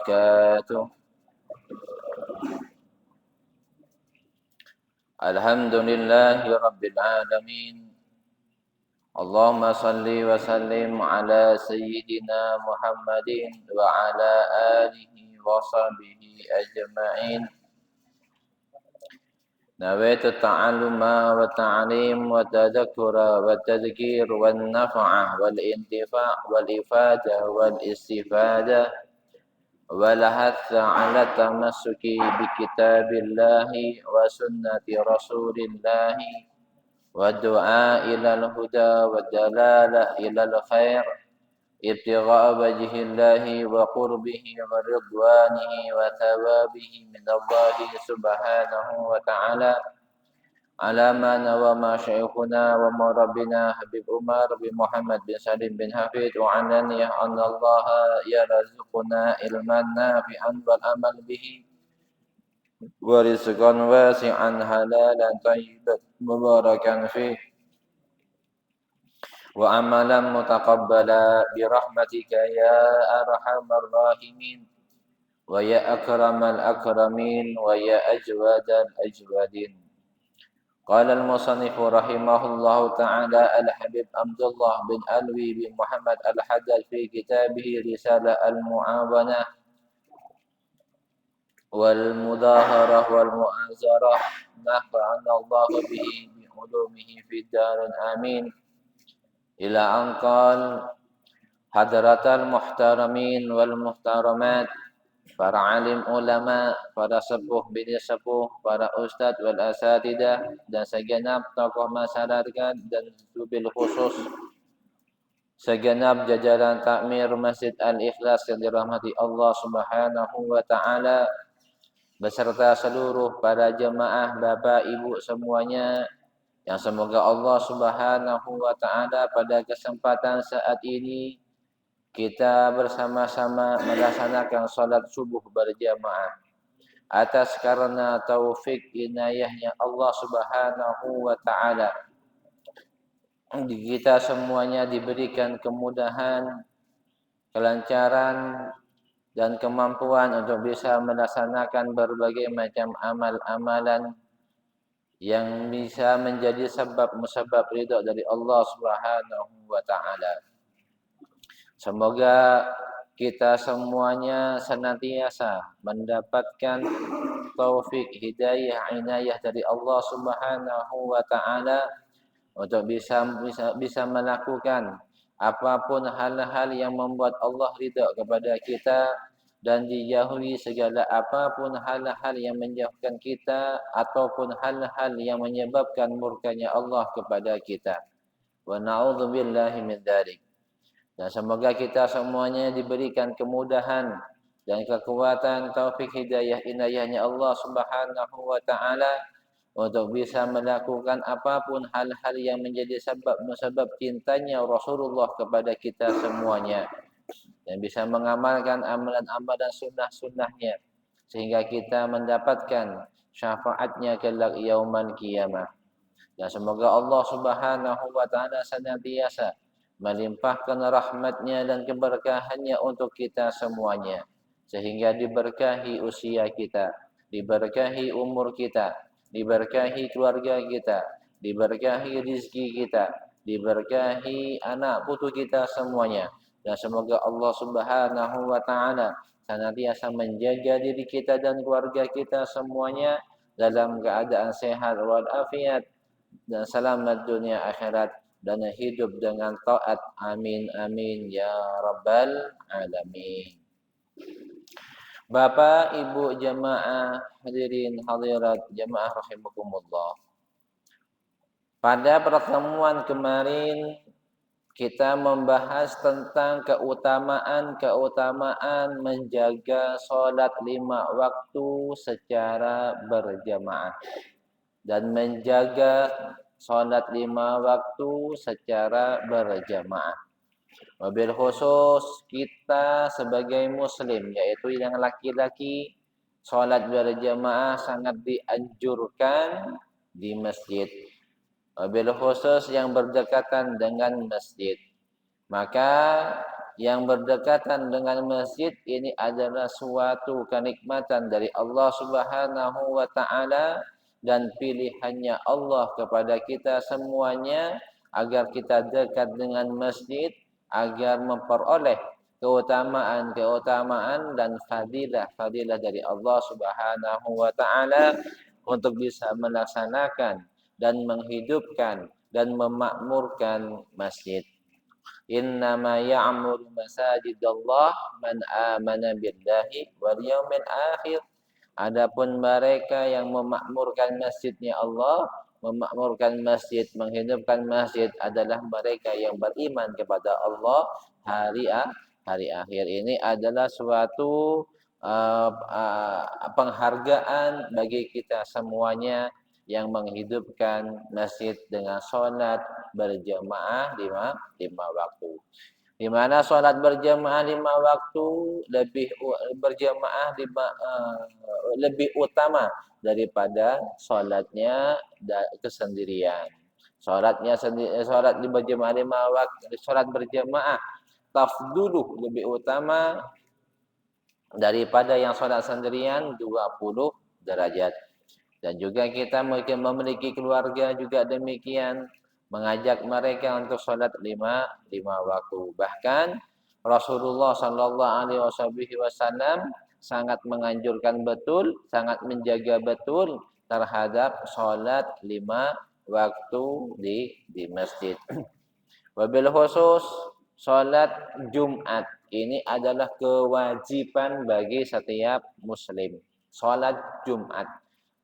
وبركاته. الحمد لله رب العالمين. اللهم صل وسلم على سيدنا محمد وعلى آله وصحبه أجمعين. نويت التعلم والتعليم والتذكر والتذكير والنفع والانتفاع والإفادة والاستفادة والحث على التمسك بكتاب الله وسنة رسول الله والدعاء إلى الهدى والدلالة إلى الخير ابتغاء وجه الله وقربه ورضوانه وثوابه من الله سبحانه وتعالى على ما نوى شيخنا ومربنا حبيب عمر بن محمد بن سالم بن حفيد وعنني أن الله يرزقنا علما نافعا والعمل به ورزقا واسعا حلالا طيبا مباركا فيه وعملا متقبلا برحمتك يا أرحم الراحمين ويا أكرم الأكرمين ويا أجود الأجودين. قال المصنف رحمه الله تعالى الحبيب عبد الله بن علوي بن محمد الحدث في كتابه رسالة المعاونة والمظاهرة والمؤازرة نفعنا الله به بعلومه في الدار آمين. إلى أن قال حضرة المحترمين والمحترمات, para alim ulama, para sepuh bini sepuh, para ustadz wal asatidah dan segenap tokoh masyarakat dan bil khusus segenap jajaran takmir Masjid Al-Ikhlas yang dirahmati Allah Subhanahu wa taala beserta seluruh para jemaah Bapak Ibu semuanya yang semoga Allah Subhanahu wa taala pada kesempatan saat ini kita bersama-sama melaksanakan salat subuh berjamaah atas karena taufik inayahnya Allah Subhanahu wa taala. Kita semuanya diberikan kemudahan, kelancaran dan kemampuan untuk bisa melaksanakan berbagai macam amal-amalan yang bisa menjadi sebab musabab ridha dari Allah Subhanahu wa taala. Semoga kita semuanya senantiasa mendapatkan taufik, hidayah, inayah dari Allah Subhanahu wa taala untuk bisa melakukan apapun hal-hal yang membuat Allah ridha kepada kita dan dijauhi segala apapun hal-hal yang menjauhkan kita ataupun hal-hal yang menyebabkan murkanya Allah kepada kita. Wa na'udzubillahi min dzalik. Dan semoga kita semuanya diberikan kemudahan dan kekuatan taufik hidayah inayahnya Allah Subhanahu wa taala untuk bisa melakukan apapun hal-hal yang menjadi sebab cintanya Rasulullah kepada kita semuanya dan bisa mengamalkan amalan-amalan sunnah-sunnahnya sehingga kita mendapatkan syafaatnya kelak yaumul qiyamah. Dan semoga Allah Subhanahu wa taala senantiasa melimpahkan rahmatnya dan keberkahannya untuk kita semuanya sehingga diberkahi usia kita, diberkahi umur kita, diberkahi keluarga kita, diberkahi rizki kita, diberkahi anak putu kita semuanya. Dan semoga Allah Subhanahu wa taala senantiasa menjaga diri kita dan keluarga kita semuanya dalam keadaan sehat walafiat dan selamat dunia akhirat dan hidup dengan taat. Amin amin ya rabbal alamin. Bapak, Ibu jemaah hadirin hadirat jemaah rahimakumullah. Pada pertemuan kemarin kita membahas tentang keutamaan menjaga salat 5 waktu secara berjamaah dan menjaga salat 5 waktu secara berjamaah. Wabil khusus kita sebagai muslim yaitu yang laki-laki salat berjamaah sangat dianjurkan di masjid. Wabil khusus yang berdekatan dengan masjid. Maka yang berdekatan dengan masjid ini adalah suatu kenikmatan dari Allah Subhanahu wa taala dan pilihannya Allah kepada kita semuanya agar kita dekat dengan masjid agar memperoleh keutamaan dan fadilah dari Allah Subhanahu wa taala untuk bisa melaksanakan dan menghidupkan dan memakmurkan masjid. Innama ya'muru masajidallah man amana billahi wal yaumil akhir. Adapun mereka yang memakmurkan masjidnya Allah, memakmurkan masjid, menghidupkan masjid adalah mereka yang beriman kepada Allah hari akhir. Ini adalah suatu penghargaan bagi kita semuanya yang menghidupkan masjid dengan sholat berjamaah lima waktu. Di mana sholat berjamaah 5 waktu lebih utama daripada sholatnya kesendirian. Sholat di berjamaah 5 waktu, sholat berjamaah tafdulu lebih utama daripada yang sholat sendirian 20 derajat. Dan juga kita mungkin memiliki keluarga juga demikian, mengajak mereka untuk sholat lima waktu. Bahkan Rasulullah Sallallahu Alaihi Wasallam sangat menganjurkan betul, sangat menjaga betul terhadap sholat 5 waktu di masjid. Wabil khusus sholat Jumat ini adalah kewajiban bagi setiap muslim. Sholat Jumat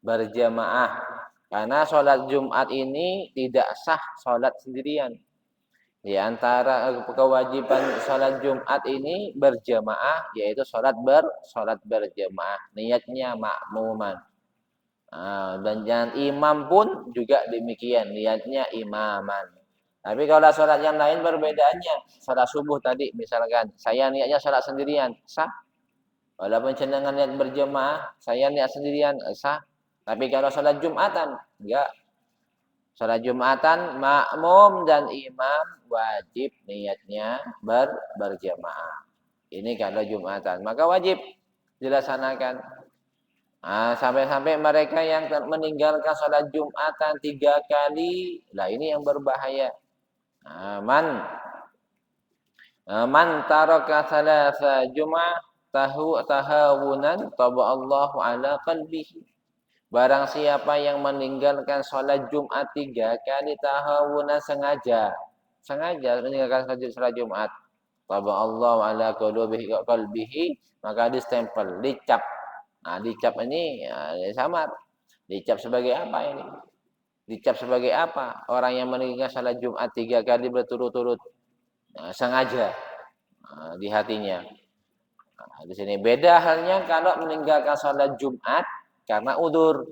berjamaah, karena sholat Jumat ini tidak sah sholat sendirian. Di antara kewajiban sholat Jumat ini berjamaah, yaitu sholat berjamaah, niatnya makmuman. Dan jangan imam pun juga demikian, niatnya imaman. Tapi kalau sholat yang lain perbedaannya, sholat subuh tadi misalkan, saya niatnya sholat sendirian, sah. Walaupun cenderung niat berjamaah, saya niat sendirian, sah. Tapi kalau sholat Jumatan, enggak. Sholat Jumatan, makmum dan imam wajib niatnya berjamaah. Ini kalau Jumatan. Maka wajib dilaksanakan. Sampai-sampai mereka yang meninggalkan sholat Jumatan 3 kali, lah ini yang berbahaya. Man taraka thalatha jum'ah tahawunan taballahu ala qalbihi. Barang siapa yang meninggalkan sholat Jumat 3 kali tahawunan sengaja meninggalkan sholat Jumat, taballahu ala qalbihi, maka distempel, dicap. Dicap ini samar. Dicap sebagai apa ini? Dicap sebagai apa? Orang yang meninggalkan sholat Jumat 3 kali berturut-turut sengaja di hatinya. Di sini beda halnya kalau meninggalkan sholat Jumat karena udzur.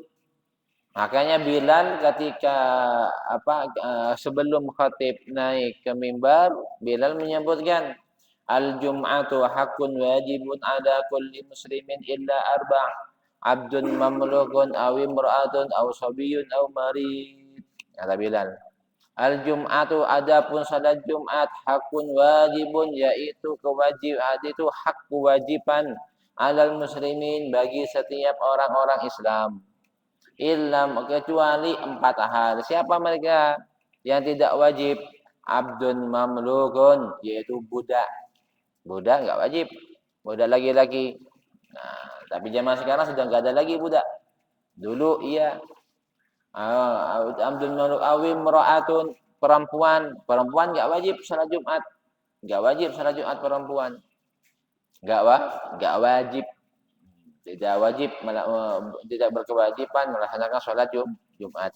Makanya Bilal ketika sebelum khatib naik ke mimbar, Bilal menyebutkan al-jum'atu haqqun wajibun ala kulli muslimin illa arba', abdun mamlukun aw imra'atun aw sabiyyun aw marid. Kata Bilal, al-jum'atu adapun salat Jumat hakun wajibun, yaitu kewajiban, itu hak kewajiban alal muslimin bagi setiap orang-orang Islam. Illam kecuali 4 hal. Siapa mereka yang tidak wajib? Abdun mamlukun, yaitu budak. Budak enggak wajib. Budak laki-laki. Tapi zaman sekarang sudah enggak ada lagi budak. Dulu iya. Abdul mamluk awim ra'atun, perempuan enggak wajib salat Jumat. Enggak wajib salat Jumat perempuan. Enggak wajib. Tidak berkewajiban melaksanakan sholat Jumat.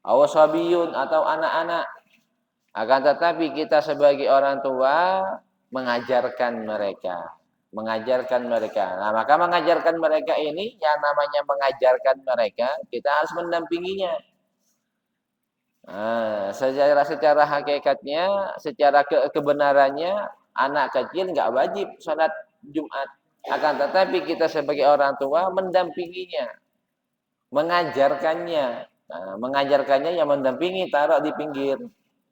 Awasabiyun atau anak-anak. Akan tetapi kita sebagai orang tua mengajarkan mereka. Nah, maka mengajarkan mereka ini, yang namanya mengajarkan mereka, kita harus mendampinginya. Secara hakikatnya, secara kebenarannya, anak kecil nggak wajib sholat Jumat. Akan tetapi kita sebagai orang tua mendampinginya, mengajarkannya. Mengajarkannya yang mendampingi, taruh di pinggir,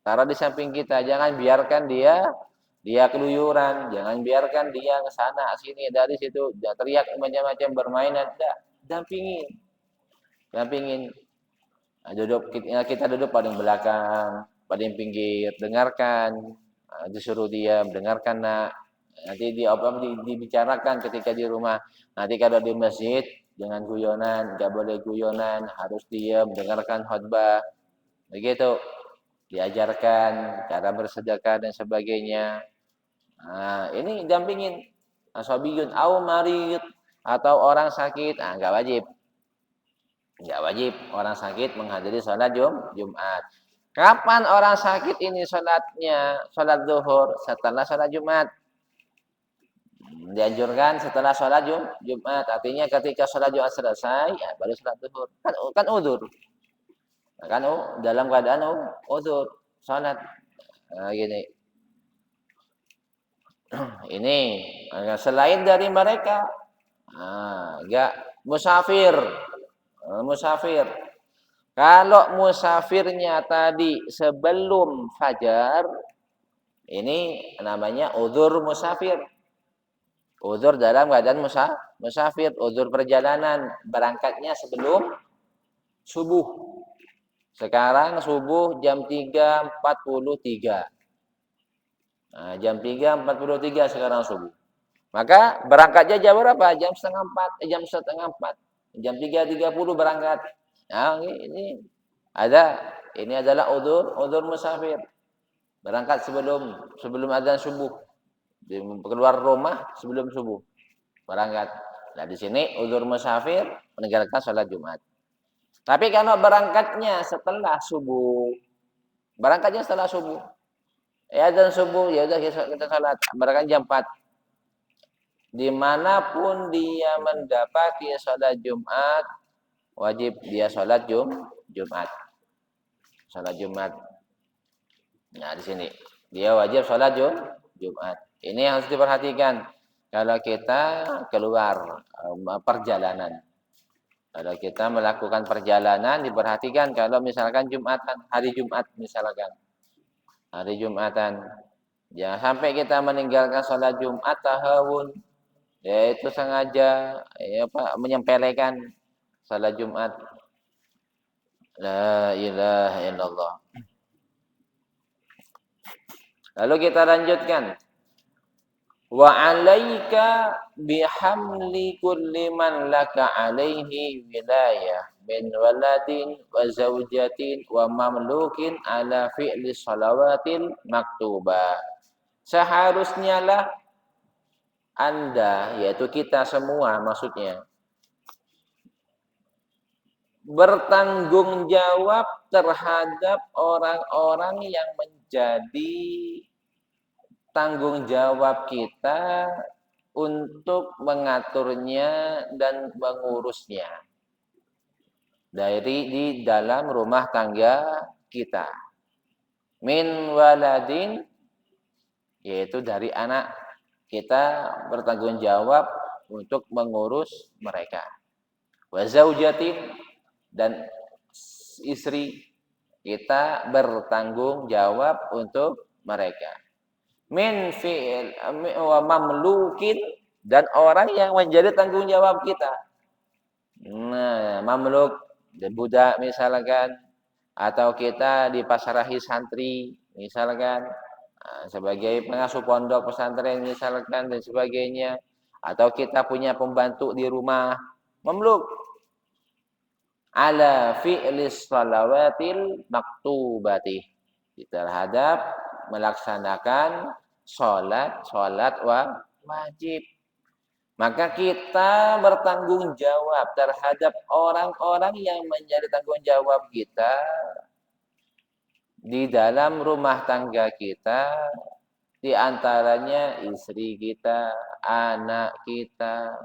taruh di samping kita. Jangan biarkan dia Dia keluyuran, jangan biarkan dia ke sana sini dari situ, dia teriak macam-macam bermain, tidak, dampingin. Dampingin. Nah, kita duduk paling belakang, paling pinggir, dengarkan. Disuruh dia dengarkan nak. Nanti dibicarakan ketika di rumah. Nanti kalau di masjid jangan guyonan, nggak boleh guyonan, harus diam, dengarkan khutbah. Begitu. Diajarkan cara bersedekah dan sebagainya. Nah, ini dampingin. Asabiyun au marid atau orang sakit, nggak wajib. Nggak wajib orang sakit menghadiri sholat Jumat. Kapan orang sakit ini sholatnya? Sholat zuhur setelah sholat Jumat. Dianjurkan setelah sholat Jumat. Artinya ketika sholat Jumat selesai, ya baru sholat zuhur. Kan udur. Kan dalam keadaan udur. Sholat. Nah, gini. Ini selain dari mereka, enggak musafir. Musafir. Kalau musafirnya tadi sebelum fajar, ini namanya udzur musafir. Udzur dalam keadaan musafir, udzur perjalanan, berangkatnya sebelum subuh. Sekarang subuh jam 3.43. Nah, jam 3.43 sekarang subuh. Maka berangkatnya jam berapa? Jam setengah 4, jam setengah 4. Jam 3.30 berangkat. Nah, ini adalah udzur musafir. Berangkat sebelum azan subuh. Keluar rumah sebelum subuh. Berangkat. Nah, di sini udzur musafir meninggalkan sholat Jumat. Tapi kalau berangkatnya setelah subuh, ya azan subuh, ya udah kita sholat. Berangkat jam 4. Dimanapun dia mendapati sholat Jumat, wajib dia sholat Jumat. Sholat Jumat. Nah, di sini dia wajib sholat Jumat. Ini yang harus diperhatikan kalau kita keluar perjalanan. Kalau kita melakukan perjalanan, diperhatikan kalau misalkan hari Jumat misalkan. Hari Jumatan. Jangan sampai kita meninggalkan sholat Jumat tahawun. Yaitu sengaja menyempelekan sholat Jumat. La ilaha illallah. Lalu kita lanjutkan. Wa 'alaika bihamli kulli man laka 'alaihi wilayah min waladin wa zaujatin wa mamlukin ala fi'li shalawatil maktubah. Seharusnya lah Anda, yaitu kita semua maksudnya, bertanggung jawab terhadap orang-orang yang menjadi tanggung jawab kita untuk mengaturnya dan mengurusnya di dalam rumah tangga kita. Min waladin, yaitu dari anak, kita bertanggung jawab untuk mengurus mereka. Wa zaujatin, dan istri, kita bertanggung jawab untuk mereka. Min fi'il wa mamlukin, dan orang yang menjadi tanggung jawab kita. Nah, mamluk, budak misalkan, atau kita dipasarahi santri misalkan, sebagai pengasuh pondok pesantren misalkan dan sebagainya, atau kita punya pembantu di rumah, mamluk. Ala fi'lis salawatil maktubati, terhadap melaksanakan sholat wajib. Maka kita bertanggung jawab terhadap orang-orang yang menjadi tanggung jawab kita di dalam rumah tangga kita, di antaranya istri kita, anak kita,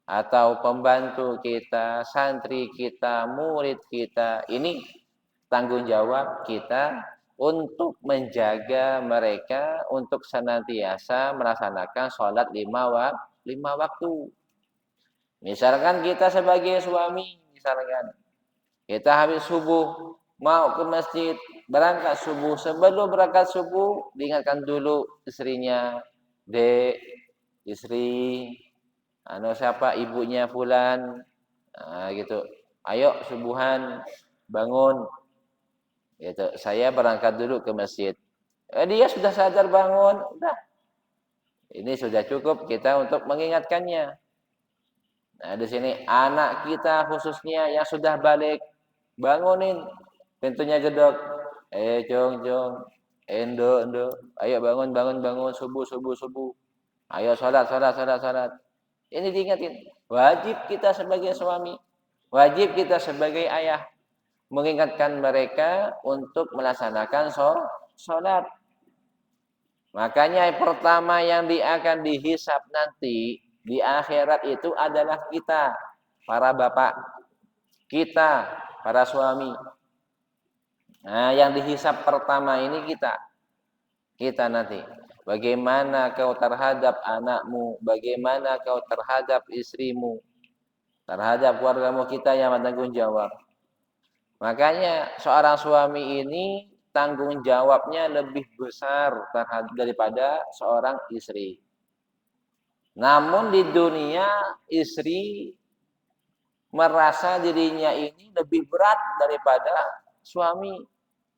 atau pembantu kita, santri kita, murid kita. Ini tanggung jawab kita untuk menjaga mereka untuk senantiasa melaksanakan sholat 5 waktu. Misalkan kita sebagai suami, misalkan kita habis subuh mau ke masjid, berangkat subuh. Sebelum berangkat subuh, diingatkan dulu istrinya, Dek, istri, siapa ibunya fulan, gitu. Ayo subuhan, bangun, gitu. Saya berangkat dulu ke masjid. Dia sudah sadar bangun, udah. Ini sudah cukup kita untuk mengingatkannya. Nah, di sini anak kita khususnya yang sudah balik, bangunin, pintunya gedok. Jong, jong, endo, endo, ayo bangun, bangun, bangun, subuh, subuh, subuh. Ayo sholat, sholat, sholat, sholat. Ini diingatin. Wajib kita sebagai suami, wajib kita sebagai ayah mengingatkan mereka untuk melaksanakan sholat. Makanya yang pertama yang akan dihisab nanti di akhirat itu adalah kita, para bapak, kita, para suami. Nah, yang dihisab pertama ini kita nanti. Bagaimana kau terhadap anakmu, bagaimana kau terhadap istrimu, terhadap keluargamu, kita yang bertanggung jawab. Makanya seorang suami ini tanggung jawabnya lebih besar daripada seorang istri. Namun di dunia istri merasa dirinya ini lebih berat daripada suami.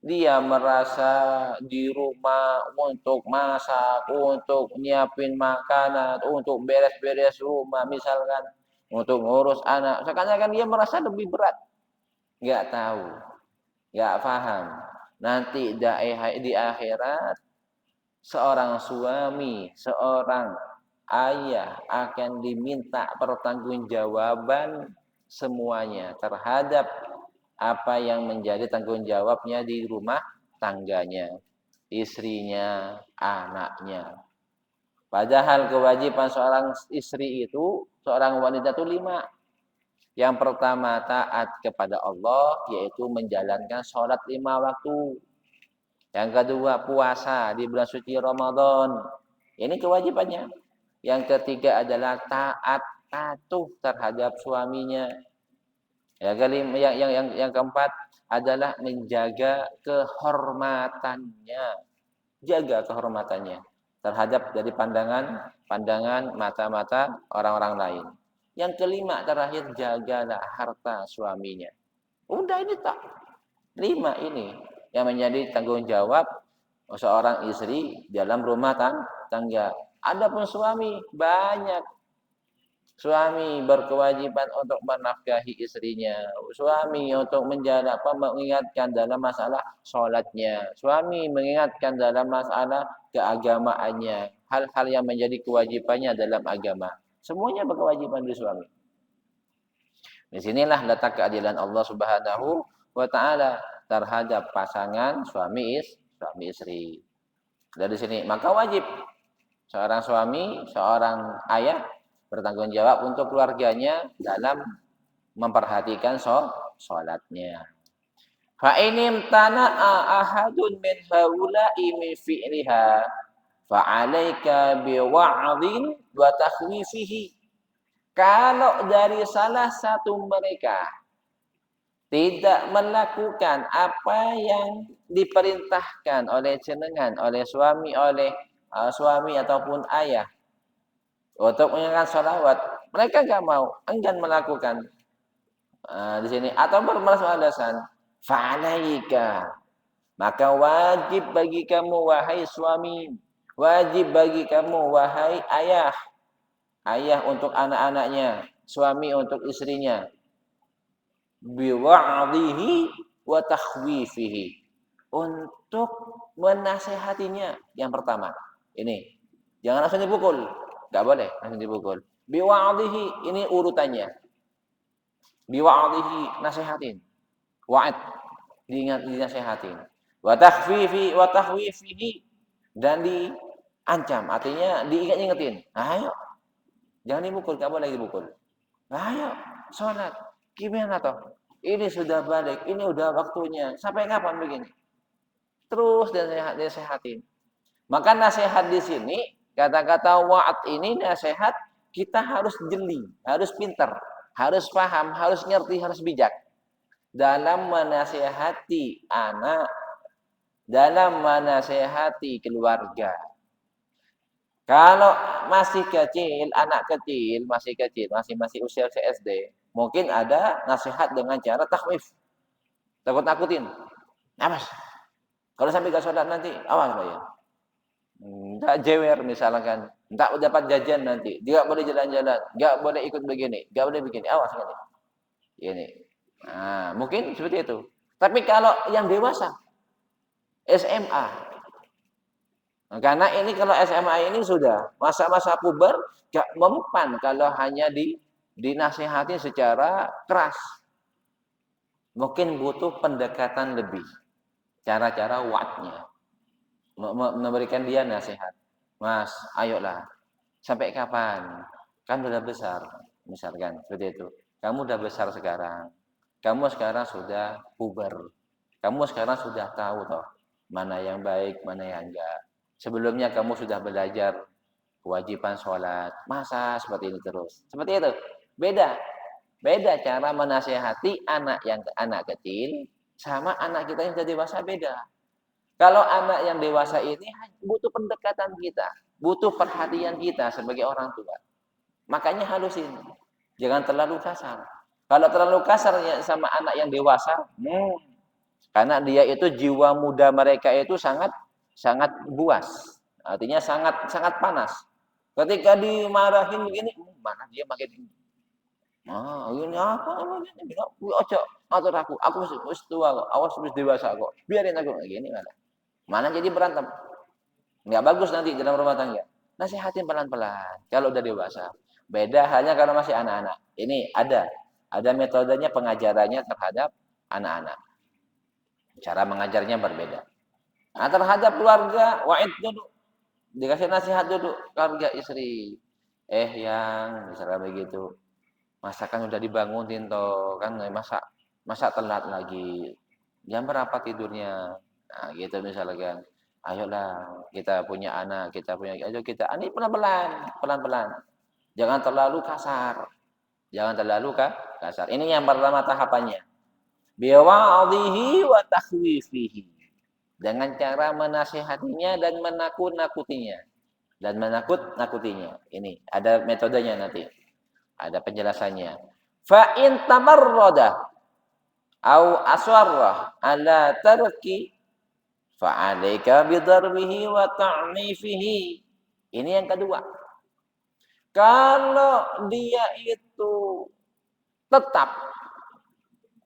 Dia merasa di rumah untuk masak, untuk nyiapin makanan, untuk beres-beres rumah misalkan, untuk ngurus anak. Seakan-akan dia merasa lebih berat. Nggak tahu, nggak paham. Nanti di akhirat seorang suami, seorang ayah akan diminta pertanggungjawaban semuanya terhadap apa yang menjadi tanggung jawabnya di rumah tangganya, istrinya, anaknya. Padahal kewajiban seorang istri itu, seorang wanita itu 5. Yang pertama taat kepada Allah, yaitu menjalankan sholat 5 waktu. Yang kedua puasa di bulan suci Ramadan. Ini kewajibannya. Yang ketiga adalah taat patuh terhadap suaminya. Yang keempat adalah menjaga kehormatannya. Jaga kehormatannya terhadap dari pandangan mata-mata orang-orang lain. Yang kelima terakhir, jagalah harta suaminya. Udah ini tak 5 ini yang menjadi tanggung jawab seorang istri dalam rumah tangga. Adapun suami, banyak suami berkewajiban untuk menafkahi istrinya, suami untuk mengingatkan dalam masalah sholatnya, suami mengingatkan dalam masalah keagamaannya, hal-hal yang menjadi kewajibannya dalam agama. Semuanya berkewajiban di suami. Di sinilah letak keadilan Allah Subhanahu wa taala terhadap pasangan suami istri. Dari sini maka wajib seorang suami, seorang ayah bertanggung jawab untuk keluarganya dalam memperhatikan sholatnya. Fa inim tana'a ahadun min haula'i min fi'liha fa 'alaika bi wa'dhin wa takhwifihi. Kalau dari salah satu mereka tidak melakukan apa yang diperintahkan oleh jenengan, oleh suami ataupun ayah untuk mengingatkan sholawat, mereka nggak mau, enggan melakukan di sini atau beralasan, fa'alaika, maka wajib bagi kamu wahai suami, wajib bagi kamu wahai ayah untuk anak-anaknya, suami untuk istrinya, biwa'dhihi wa takhwifihi, untuk menasehatinya. Yang pertama, ini jangan langsung dipukul. Enggak boleh langsung dipukul. Biwa'dhihi, ini urutannya. Biwa'dhihi, nasihatin. Wa'id, dinasehatin. Wa takhwifihi, dan diancam, artinya diingat-ingetin. Ayo, jangan dipukul, enggak boleh dipukul. Ayo, sholat. Gimana toh? Ini sudah balik, ini udah waktunya. Sampai kapan begini? Terus dinasehatin. Maka nasihat di sini, kata-kata wa'ad ini nasihat, kita harus jeli, harus pintar, harus paham, harus ngerti, harus bijak. dalam menasihati anak, dalam menasihati keluarga. Kalau masih kecil, anak kecil, masih usia SD, mungkin ada nasihat dengan cara takhwif. Takut-takutin. Awas, kalau sampai gak sholat nanti, awas Pak ya. Enggak jewer misalkan, enggak dapat jajan nanti, enggak boleh jalan-jalan, enggak boleh ikut begini, enggak boleh begini, awas ini. Ini. Nah, mungkin seperti itu. Tapi kalau yang dewasa, SMA, karena ini kalau SMA ini sudah masa-masa puber, gak mempan kalau hanya dinasihati secara keras. Mungkin butuh pendekatan lebih, cara-cara waatnya, memberikan dia nasihat. Mas, ayolah, sampai kapan? Kan sudah besar, misalkan seperti itu. Kamu sudah besar sekarang. Kamu sekarang sudah puber. Kamu sekarang sudah tahu toh mana yang baik, mana yang enggak. Sebelumnya kamu sudah belajar kewajiban sholat. Masa seperti ini terus? Seperti itu. Beda. Beda cara menasihati anak kecil sama anak kita yang sudah dewasa beda. Kalau anak yang dewasa ini butuh pendekatan kita, butuh perhatian kita sebagai orang tua. Makanya halusin. Jangan terlalu kasar. Kalau terlalu kasar sama anak yang dewasa, karena dia itu jiwa muda mereka itu sangat sangat buas. Artinya sangat sangat panas. Ketika dimarahin begini, mana dia makin ini apa ini? Ojo ngatur aku wis tua kok, awas wis dewasa kok. Biarin aku gini malah. Mana jadi berantem. Enggak bagus nanti dalam rumah tangga. Nasihatin pelan-pelan kalau udah dewasa. Beda halnya kalau masih anak-anak. Ini ada metodenya pengajarannya terhadap anak-anak. Cara mengajarnya berbeda. Nah, terhadap keluarga, wa'id dulu. Dikasih nasihat dulu keluarga istri. Yang misalnya begitu. Masakan udah dibangunin toh, kan masa telat lagi. Jam berapa tidurnya? Nah, gitu misalnya kan. Ayolah, kita punya anak, ayo kita ini pelan-pelan, pelan-pelan. Jangan terlalu kasar. Jangan terlalu kasar. Ini yang pertama tahapannya. Biwa'adhihi wa takhwifihi. Dengan cara menasihatinya dan menakut-nakutinya. Dan menakut-nakutinya. Ini ada metodenya nanti. Ada penjelasannya. Fa in tamarrada au aswarra ala tarki fa alayka bidarbihi wa ta'nifihi. Ini yang kedua. Kalau dia itu tetap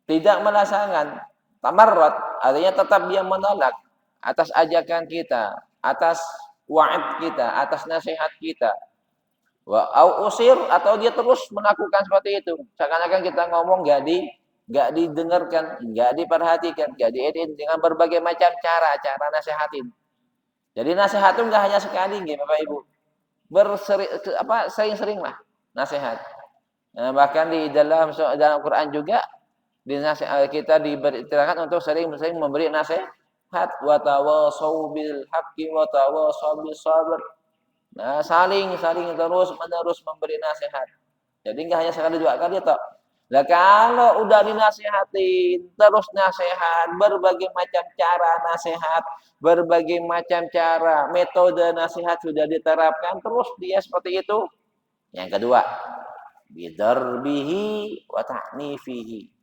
tidak melaksanakan tamarrud, artinya tetap dia menolak atas ajakan kita, atas wa'id kita, atas nasihat kita. Wa au usir atau dia terus melakukan seperti itu. Seakan-akan kita ngomong enggak didengarkan, enggak diperhatikan, enggak diedit dengan berbagai macam cara nasihatin. Jadi nasihat itu enggak hanya sekali nggih Bapak Ibu. Sering-sering lah nasihat. Nah, bahkan di dalam Quran juga kita diberitakan untuk sering-sering memberi nasihat wa tawasau bil haqqi wa tawasau bis sabr. Nah, saling terus-menerus memberi nasihat. Jadi enggak hanya sekali dua kali toh. Lah kalau udah dinasihatin, terus nasihat, berbagai macam cara nasihat, berbagai macam cara metode nasihat sudah diterapkan, terus dia seperti itu. Yang kedua, bidarbihi wa ta'nifihi.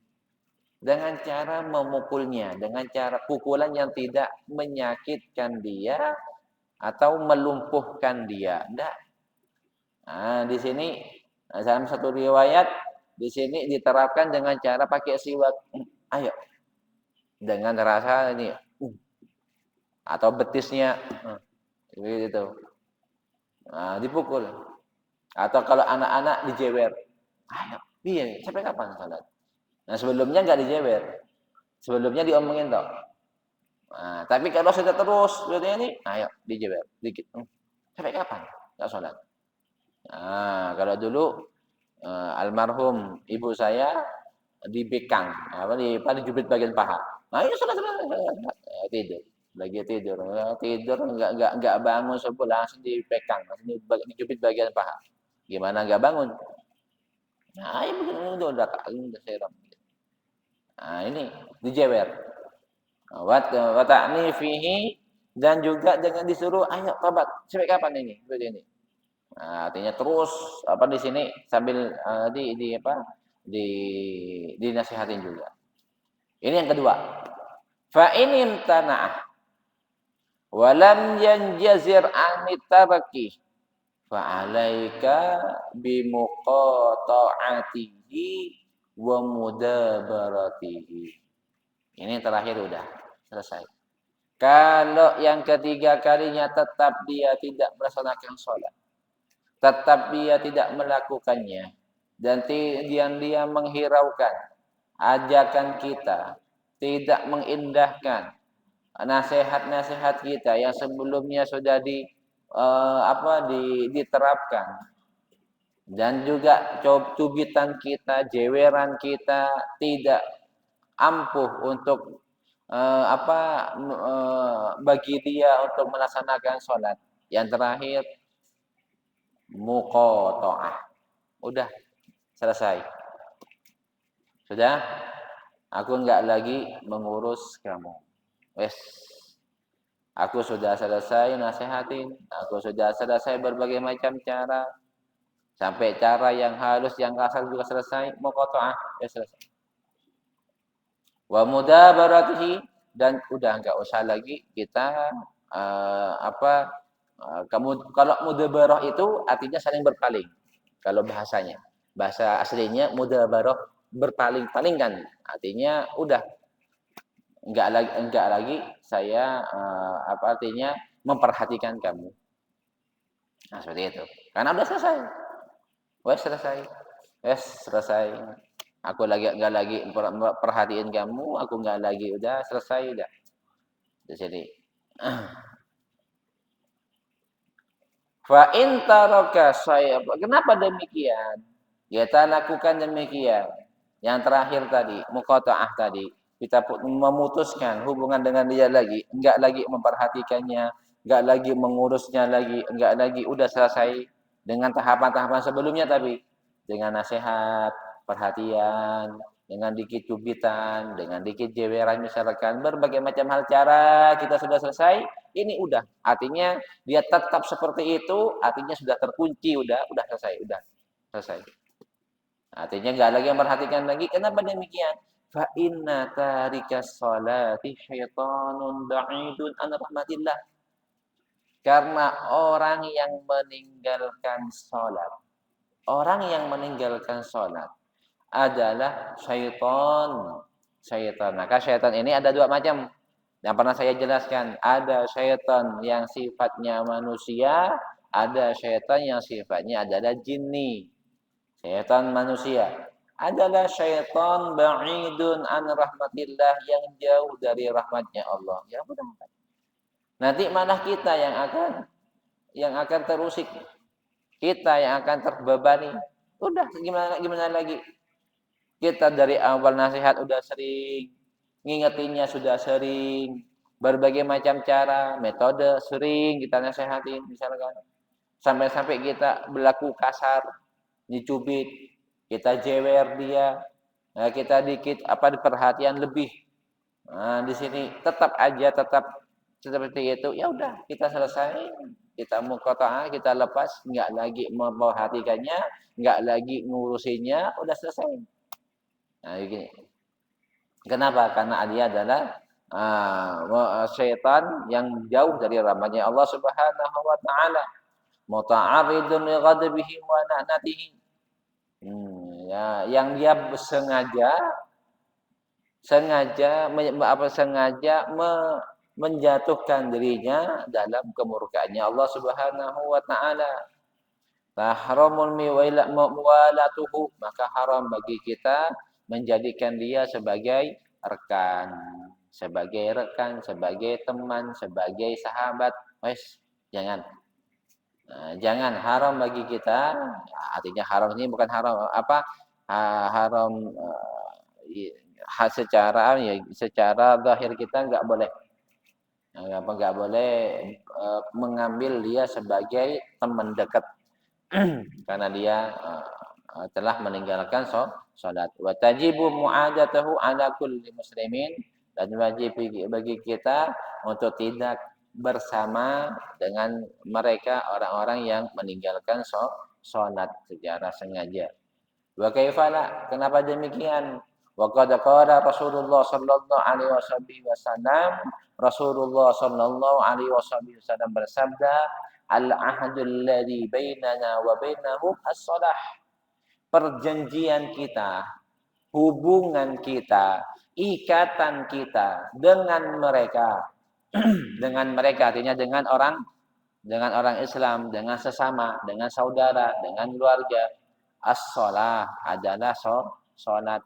Dengan cara memukulnya, dengan cara pukulan yang tidak menyakitkan dia atau melumpuhkan dia. Enggak. Nah, di sini dalam satu riwayat di sini diterapkan dengan cara pakai siwak. Ayo. Dengan rasa ini atau betisnya gitu. Nah, dipukul. Atau kalau anak-anak dijewer. Ayo, iya, sampai kapan salat? Nah, sebelumnya enggak dijewer. Sebelumnya diomongin toh. Nah, tapi kalau sudah terus seperti ini, ayo dijewer dikit. Sampai kapan? Enggak sholat. Nah, kalau dulu almarhum ibu saya dibekang, dijubit bagian paha. Nah, ini sholat. Tidur. Lagi tidur. Tidur enggak bangun subuh langsung dibekang, langsung dijubit bagian paha. Gimana enggak bangun? Nah, ya begini udah seram. Nah, ini dijewer. Wa ta'nifihi, dan juga jangan disuruh ayo tobat. Sampai kapan ini? Begini. Nah, artinya terus apa di sini sambil di apa? Di dinasihatin juga. Ini yang kedua. Fa in imtana'ah wa lam yanjazir an tarki fa alaika bi muqata'atihi wa mudabaratihi. Ini terakhir udah selesai. Kalau yang ketiga kalinya tetap dia tidak melaksanakan sholat, tetap dia tidak melakukannya, dan dia menghiraukan ajakan kita, tidak mengindahkan nasihat-nasihat kita yang sebelumnya sudah diterapkan, dan juga cubitan kita, jeweran kita tidak ampuh untuk bagi dia untuk melaksanakan sholat. Yang terakhir muqata'ah. Udah selesai. Sudah? Aku enggak lagi mengurus kamu. Wes. Aku sudah selesai nasihatin, aku sudah selesai berbagai macam cara. Sampai cara yang halus, yang kasar juga selesai, muqata'ah, ya selesai. Wa mudabaratihi, dan udah enggak usah lagi kita kamu kalau mudabarah itu artinya saling berpaling. Kalau bahasanya, bahasa aslinya mudabarah berpaling-paling kan. Artinya udah enggak lagi saya artinya memperhatikan kamu. Nah, seperti itu. Karena udah selesai. Wes selesai. Wes selesai. Aku enggak lagi perhatiin kamu, aku enggak lagi, udah selesai udah. Di sini. Fa in taraka saya. Kenapa demikian? Kita lakukan demikian. Yang terakhir tadi, muqata'ah tadi, kita memutuskan hubungan dengan dia lagi, enggak lagi memperhatikannya, enggak lagi mengurusnya lagi, enggak lagi, udah selesai dengan tahapan-tahapan sebelumnya, tapi dengan nasihat, perhatian, dengan dikit cubitan, dengan dikit jeweran misalkan, berbagai macam hal cara kita sudah selesai, ini udah. Artinya dia tetap seperti itu, artinya sudah terkunci, udah selesai, udah selesai. Artinya enggak lagi memperhatikan lagi. Kenapa demikian? Fa inna tarikas salati syaitanun ba'idun an rahmatillah. Karena orang yang meninggalkan salat, adalah syaitan. Maka syaitan ini ada dua macam. Yang pernah saya jelaskan, ada syaitan yang sifatnya manusia, ada syaitan yang sifatnya adalah jinni. Syaitan manusia adalah syaitan ba'idun an rahmatillah, yang jauh dari rahmatnya Allah. Ya mudah. Nanti malah kita yang akan terusik. Kita yang akan terbebani. Udah gimana lagi? Kita dari awal nasihat udah sering, ngingetinnya sudah sering, berbagai macam cara, metode sering kita nasihatin misalkan. Sampai-sampai kita berlaku kasar, dicubit, kita jewer dia, kita dikit perhatian lebih. Nah, di sini tetap seperti itu. Ya udah, kita selesai, kita muqata'ah, kita lepas, enggak lagi memperhatikannya, enggak lagi ngurusinnya, udah selesai. Nah, begini. Kenapa? Karena dia adalah syaitan yang jauh dari rahmatnya Allah Subhanahu wa taala. Muta'arridun li ghadabihi wa la'natihi. Yang dia sengaja menjatuhkan dirinya dalam kemurkaannya Allah Subhanahu wa taala. Tahramul muwalatuhu, maka haram bagi kita menjadikan dia sebagai rekan, sebagai teman, sebagai sahabat. Wes, jangan. Jangan, haram bagi kita. Artinya haram ini bukan haram haram secara zahir kita enggak boleh. Enggak boleh mengambil dia sebagai teman dekat karena dia telah meninggalkan salat. Wa tajibu mu'adatuhu ala kulli muslimin, dan wajib bagi kita untuk tidak bersama dengan mereka orang-orang yang meninggalkan salat secara sengaja. Wa kaifala, kenapa demikian? Wa qad qala Rasulullah sallallahu alaihi wasallam, Rasulullah sallallahu alaihi wasallam bersabda, al-ahdul ladzi bainana wa bainahum as-shalah. Perjanjian kita, hubungan kita, ikatan kita dengan mereka, dengan mereka artinya dengan orang Islam, dengan sesama, dengan saudara, dengan keluarga. As-shalah adalah salat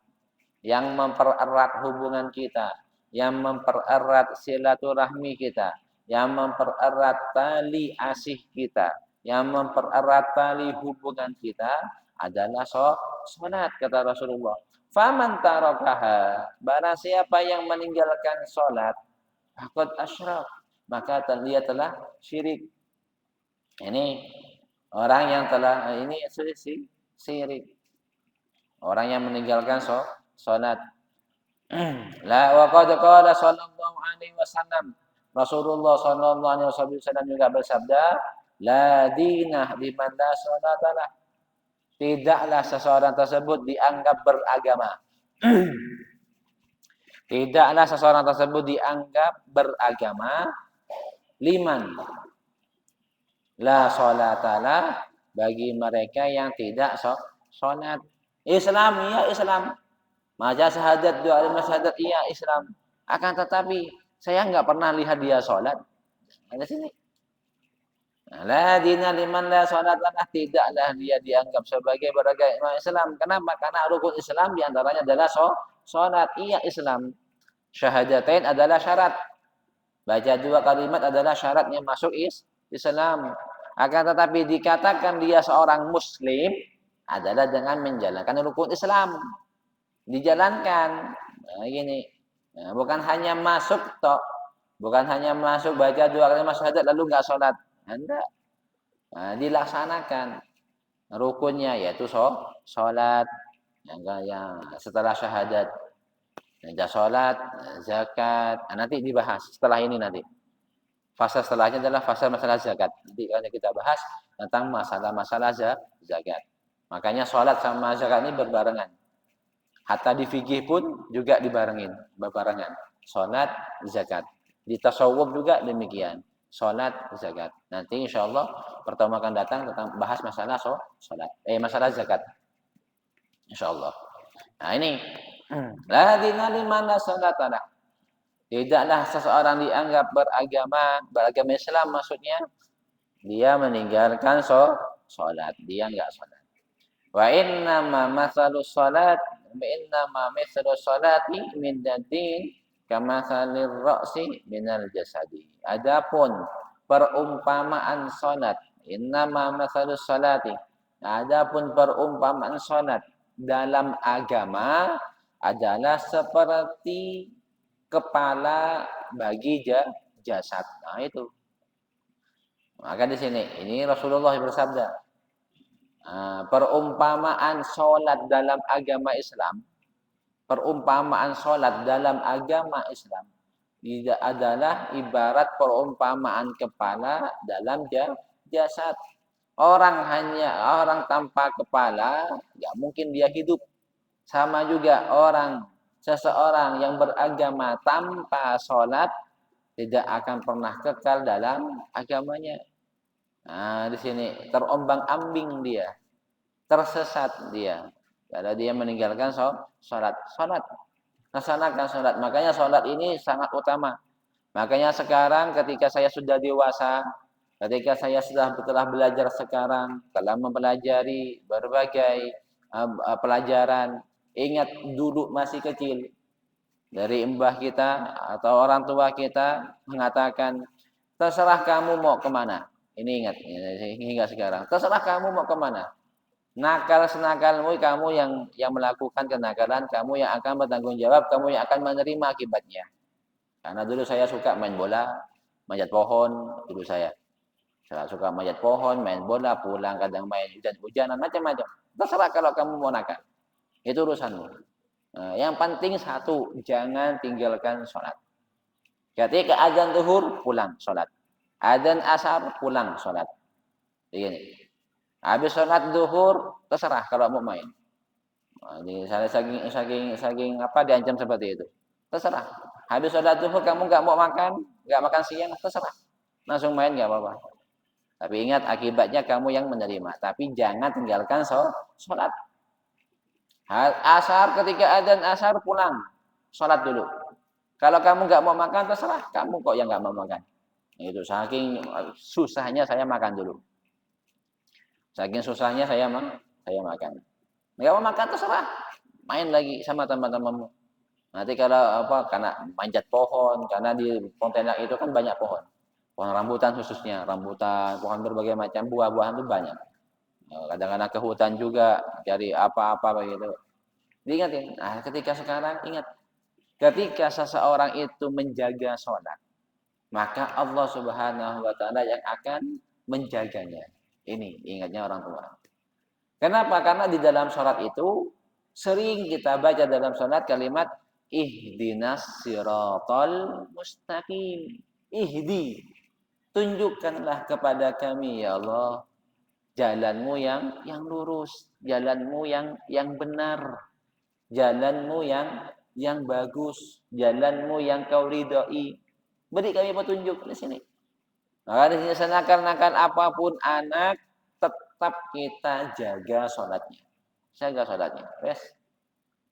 yang mempererat hubungan kita, yang mempererat silaturahmi kita, yang mempererat tali asih kita, yang mempererat tali hubungan kita adalah salat, kata Rasulullah. Faman tarakaha, barang siapa yang meninggalkan salat, faqad asyrak, maka dia telah syirik. Ini orang yang telah ini syirik. Orang yang meninggalkan salat. La wa qad qala sallallahu alaihi wasallam, Rasulullah sallallahu alaihi wasallam juga bersabda, la dinah liman la salata lah. Tidaklah seseorang tersebut dianggap beragama. Tidaklah seseorang tersebut dianggap beragama liman la salatalah, bagi mereka yang tidak salat. Islam, ya Islam. Maja syahadat, doa lima syahadat, iya Islam. Akan tetapi saya enggak pernah lihat dia salat. Ada sini. La dina liman la salatalah, tidaklah dia dianggap sebagai beragama Islam. Kenapa? Karena rukun Islam di antaranya adalah salat. Iya Islam. Syahadatain adalah syarat. Baca dua kalimat adalah syaratnya masuk Islam. Akan tetapi dikatakan dia seorang muslim adalah dengan menjalankan rukun Islam. Dijalankan. Nah, gini. Nah, bukan hanya masuk tok. Bukan hanya masuk baca dua kalimat syahadat lalu enggak salat. Enggak. Nah, dilaksanakan rukunnya yaitu salat yang setelah syahadat. Salat, zakat. Nah, nanti dibahas setelah ini nanti. Fase setelahnya adalah fase masalah zakat. Nanti kita bahas tentang masalah-masalah zakat. Makanya sholat sama zakat ini berbarengan. Hatta di fikih pun juga berbarengan. Sholat, zakat. Di tasawuf juga demikian. Sholat, zakat. Nanti insya Allah pertemuan akan datang tentang bahas masalah sholat. Masalah zakat. Insya Allah. Nah ini. La dina liman la salata lah. Tidaklah seseorang dianggap beragama Islam, maksudnya dia meninggalkan sholat. Dia enggak sholat. Wa innama mathalus salati min dadin kamathalir ra'si minal jasadi. Adapun perumpamaan salat, innama mathalus salati. Adapun perumpamaan salat dalam agama adalah seperti kepala bagi jasad. Nah itu. Maka di sini ini Rasulullah bersabda, perumpamaan sholat dalam agama Islam, adalah ibarat perumpamaan kepala dalam jasad. Orang tanpa kepala nggak mungkin dia hidup. Sama juga seseorang yang beragama tanpa sholat tidak akan pernah kekal dalam agamanya. Nah, di sini terombang-ambing dia, tersesat dia. Kalau dia meninggalkan sholat, laksanakan sholat. Makanya sholat ini sangat utama. Makanya sekarang ketika saya sudah dewasa, ketika saya sudah telah belajar sekarang, telah mempelajari berbagai pelajaran, ingat dulu masih kecil, dari mbah kita atau orang tua kita mengatakan, terserah kamu mau kemana. Ini ingat, hingga sekarang. Terserah kamu mau kemana. Nakal senakalmu, kamu yang melakukan kenakalan, kamu yang akan bertanggung jawab, kamu yang akan menerima akibatnya. Karena dulu saya suka main bola, manjat pohon, Saya suka manjat pohon, main bola, pulang kadang main hujan-hujanan, macam-macam. Terserah kalau kamu mau nakal. Itu urusanmu. Nah, yang penting satu, jangan tinggalkan sholat. Ketika azan zuhur, pulang sholat. Azan asar, pulang sholat. Begini. Habis sholat zuhur, terserah kalau mau main. Nah, ini saya saking apa diancam seperti itu. Terserah. Habis sholat zuhur kamu nggak mau makan, nggak makan siang, terserah. Langsung main nggak apa-apa. Tapi ingat akibatnya kamu yang menerima. Tapi jangan tinggalkan sholat. Asar ketika adzan asar pulang, sholat dulu. Kalau kamu nggak mau makan terserah, kamu kok yang nggak mau makan. Itu saking susahnya saya makan dulu. Saking susahnya saya makan. Nggak mau makan terserah, main lagi sama teman-temanmu. Nanti kalau apa karena manjat pohon, karena di Pontianak itu kan banyak pohon. Pohon rambutan khususnya, rambutan, pohon berbagai macam buah-buahan itu banyak. Kadang-kadang ke hutan juga cari apa-apa begitu. Diingatin. Nah, ketika sekarang ingat, ketika seseorang itu menjaga sholat, maka Allah Subhanahu wa taala yang akan menjaganya. Ini ingatnya orang tua. Kenapa? Karena di dalam sholat itu sering kita baca dalam sholat kalimat ihdinas siratal mustaqim. Ihdi, tunjukkanlah kepada kami ya Allah jalanmu yang lurus, jalanmu yang benar, jalanmu yang bagus, jalanmu yang kau ridhoi. Beri kami petunjuk di sini. Maka di sini senakal-nakal apapun anak, tetap kita jaga sholatnya. Jaga sholatnya. Yes.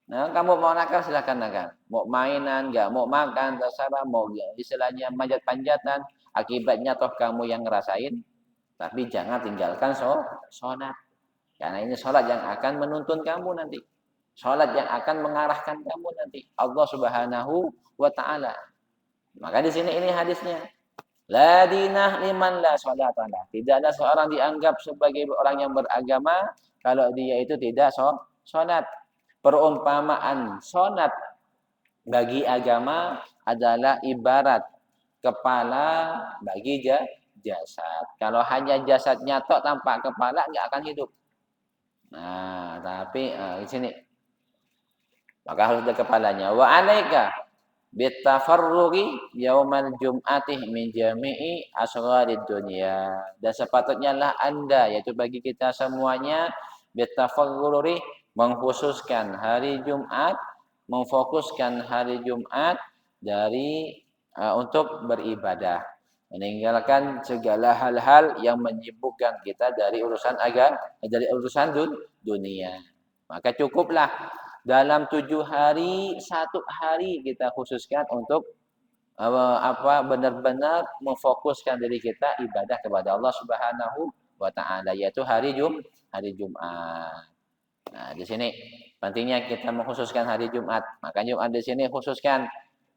Nah, kamu mau nakal silakan nakal. Mau mainan, nggak mau makan, terserah. Mau istilahnya manjat-panjatan, akibatnya toh kamu yang ngerasain. Tapi jangan tinggalkan sholat. Karena ini sholat yang akan menuntun kamu nanti. Sholat yang akan mengarahkan kamu nanti. Allah Subhanahu wa ta'ala. Maka di sini ini hadisnya. La dinah liman la sholatana. Tidak ada seorang dianggap sebagai orang yang beragama kalau dia itu tidak sholat. Perumpamaan sholat bagi agama adalah ibarat kepala bagi jasad. Kalau hanya jasadnya tok tanpa kepala nggak akan hidup. Nah, tapi di sini maka harus ada kepalanya. Wa alaika bitafarruqi yaumal jum'ati min jami'i asgharid dunya. Dan sepatutnya lah Anda yaitu bagi kita semuanya bitafarruqi mengkhususkan hari Jumat, memfokuskan hari Jumat dari untuk beribadah, meninggalkan segala hal-hal yang menyibukkan kita dari urusan agama, dari urusan dunia. Maka cukuplah dalam 7 hari 1 hari kita khususkan untuk benar-benar memfokuskan diri kita ibadah kepada Allah Subhanahu wa taala yaitu hari Jumat. Nah, di sini pentingnya kita mengkhususkan hari Jumat. Maka Jumat di sini khususkan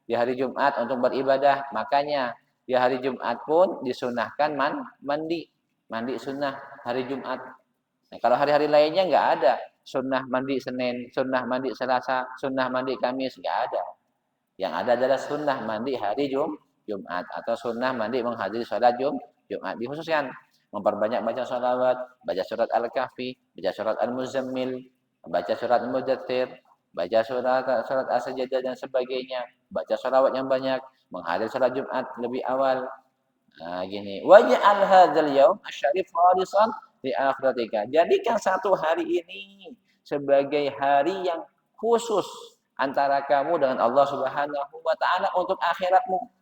di hari Jumat untuk beribadah. Makanya di hari Jumat pun disunahkan mandi sunnah hari Jumat. Nah, kalau hari-hari lainnya nggak ada sunnah mandi Senin, sunnah mandi Selasa, sunnah mandi Kamis, nggak ada. Yang ada adalah sunnah mandi hari Jumat atau sunnah mandi menghadiri sholat Jumat. Dikhususkan memperbanyak baca sholawat, baca surat Al-Kahfi, baca surat Al-Muzammil, baca surat Al-Mudaththir, baca surat As-Sajdah dan sebagainya, baca sholawat yang banyak, menghadiri sholat Jumat lebih awal. Nah, gini, waj'al hadzal yaum asyarif khalisan li akhiratika. Jadikan satu hari ini sebagai hari yang khusus antara kamu dengan Allah Subhanahu wa taala untuk akhiratmu.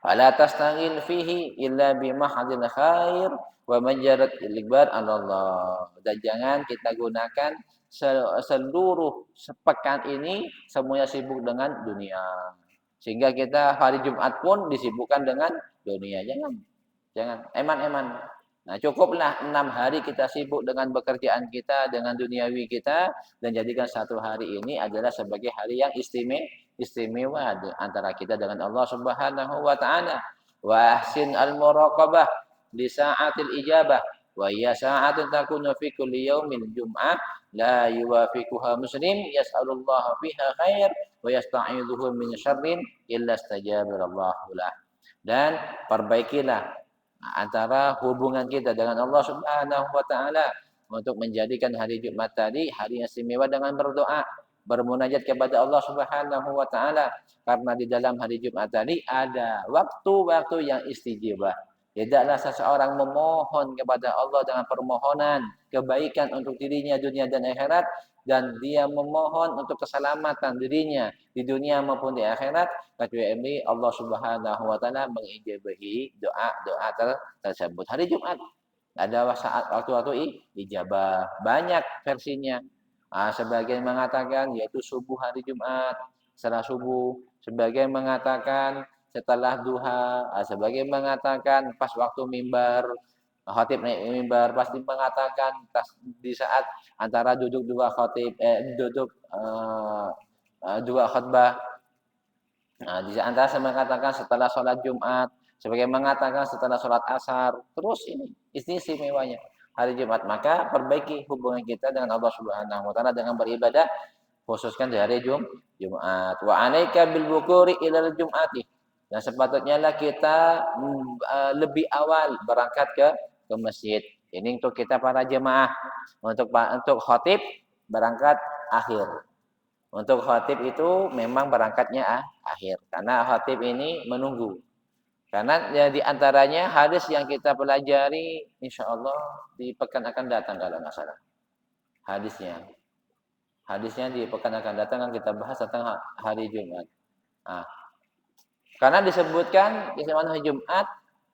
Fala tastaghil fihi illa bimahadil khair wa majarat ilikbar Allah. Dan jangan kita gunakan seluruh sepekan ini semuanya sibuk dengan dunia. Sehingga kita hari Jumat pun disibukkan dengan dunia. Jangan eman-eman. Nah, cukuplah 6 hari kita sibuk dengan pekerjaan kita, dengan duniawi kita, dan jadikan satu hari ini adalah sebagai hari yang istimewa antara kita dengan Allah Subhanahu wa taala. Wa ahsin al-muraqabah li sa'atil ijabah wa hiya sa'atun takunu fi kulli yaumin jum'ah la yuwafiquha muslim yas'alullaha fiha khair wa yasta'idzuhu min syarrin illa istajaballahu lah. Dan perbaikilah antara hubungan kita dengan Allah Subhanahu wa taala untuk menjadikan hari Jumat tadi hari yang istimewa dengan berdoa, bermunajat kepada Allah Subhanahu wa taala. Karena di dalam hari Jumat tadi ada waktu-waktu yang istijabah. Tidaklah seseorang memohon kepada Allah dengan permohonan kebaikan untuk dirinya dunia dan akhirat, dan dia memohon untuk keselamatan dirinya di dunia maupun di akhirat, kecuali Allah Subhanahu wa taala mengijabahi doa-doa tersebut. Hari Jumat ada saat waktu-waktu ijabah, banyak versinya. Sebagian mengatakan yaitu subuh hari Jumat, setelah subuh, sebagian mengatakan setelah duha, sebagian mengatakan pas waktu mimbar, khatib naik mimbar, pasti mengatakan di saat antara duduk dua khatib, dua khutbah. Di antara saya mengatakan setelah sholat Jumat, sebagai mengatakan setelah sholat asar, terus ini istimewanya hari Jumat. Maka perbaiki hubungan kita dengan Allah Subhanahu wa taala dengan beribadah, khususkan di hari Jumat. Wa alaika bil bukuri ilal Jum'ati. Dan sepatutnya lah kita lebih awal berangkat ke masjid. Ini untuk kita para jemaah. Untuk khatib berangkat akhir. Untuk khatib itu memang berangkatnya akhir. Karena khatib ini menunggu. Karena ya, di antaranya hadis yang kita pelajari insya Allah di pekan akan datang kalau nggak salah. Hadisnya di pekan akan datang kan kita bahas tentang hari Jumat. Karena disebutkan di hari Jumat,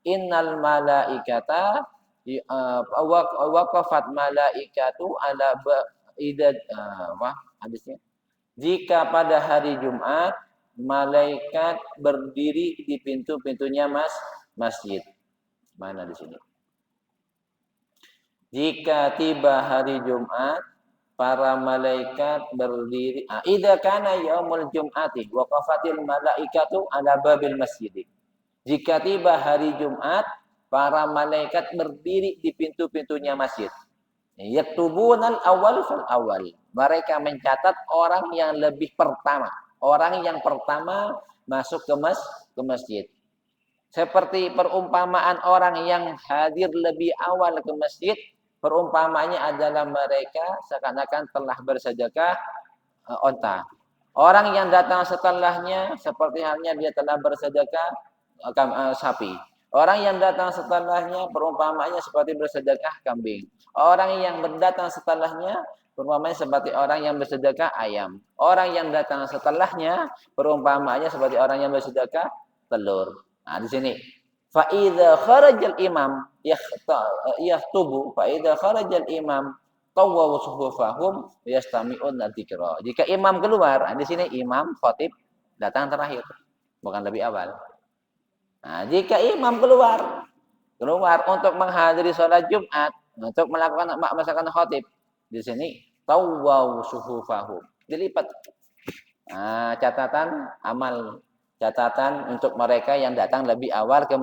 innal malaikata waqafat malaikatu ala idad hadisnya. Jika pada hari Jumat malaikat berdiri di pintu-pintunya masjid. Mana di sini? Jika tiba hari Jumat, para malaikat berdiri. Idza kana yaumul jum'ati waqafatil malaikatu ala babil masjid. Jika tiba hari Jumat, para malaikat berdiri di pintu-pintunya masjid. Yaktubunal awal fal awal. Mereka mencatat orang yang lebih pertama, orang yang pertama masuk ke masjid. Seperti perumpamaan orang yang hadir lebih awal ke masjid, perumpamaannya adalah mereka seakan-akan telah bersedekah onta. Orang yang datang setelahnya seperti halnya dia telah bersedekah sapi. Orang yang datang setelahnya perumpamaannya seperti bersedekah kambing. Orang yang datang setelahnya perumpamaannya seperti orang yang bersedekah ayam. Orang yang datang setelahnya perumpamaannya seperti orang yang bersedekah telur. Nah, di sini fa idza kharajal imam yahtubu fa idza kharajal imam tawwa suhufahum yastami'un dzikra. Jika imam keluar, di sini imam khatib datang terakhir, bukan lebih awal. Nah, jika imam keluar untuk menghadiri sholat Jumat, untuk melakukan masakan khatib, di sini tawwaw suhufahum, dilipat. Catatan amal, catatan untuk mereka yang datang lebih awal ke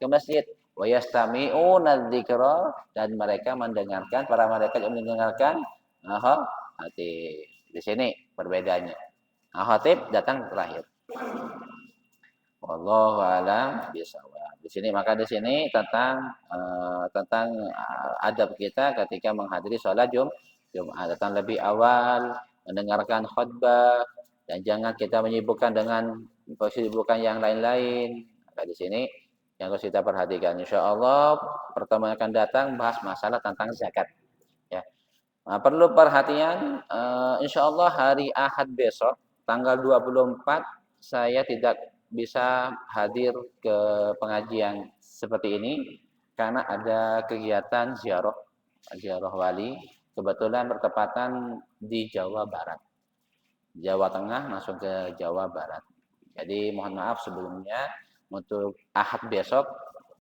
masjid. Wa yastami'una dzikra, dan mereka mendengarkan, para malaikat yang mendengarkan khatib. Di sini perbedaannya. Khatib datang terakhir. Wallahu a'lam bishawab. Di sini tentang adab kita ketika menghadiri sholat Jumat. Datang lebih awal, mendengarkan khutbah, dan jangan kita menyibukkan dengan kesibukan yang lain-lain. Maka di sini yang harus kita perhatikan. Insyaallah pertemuan akan datang bahas masalah tentang zakat. Ya. Perlu perhatian. Insyaallah hari Ahad besok, tanggal 24, saya tidak bisa hadir ke pengajian seperti ini karena ada kegiatan ziarah wali, kebetulan bertepatan di Jawa Barat. Jawa Tengah langsung ke Jawa Barat. Jadi mohon maaf sebelumnya untuk Ahad besok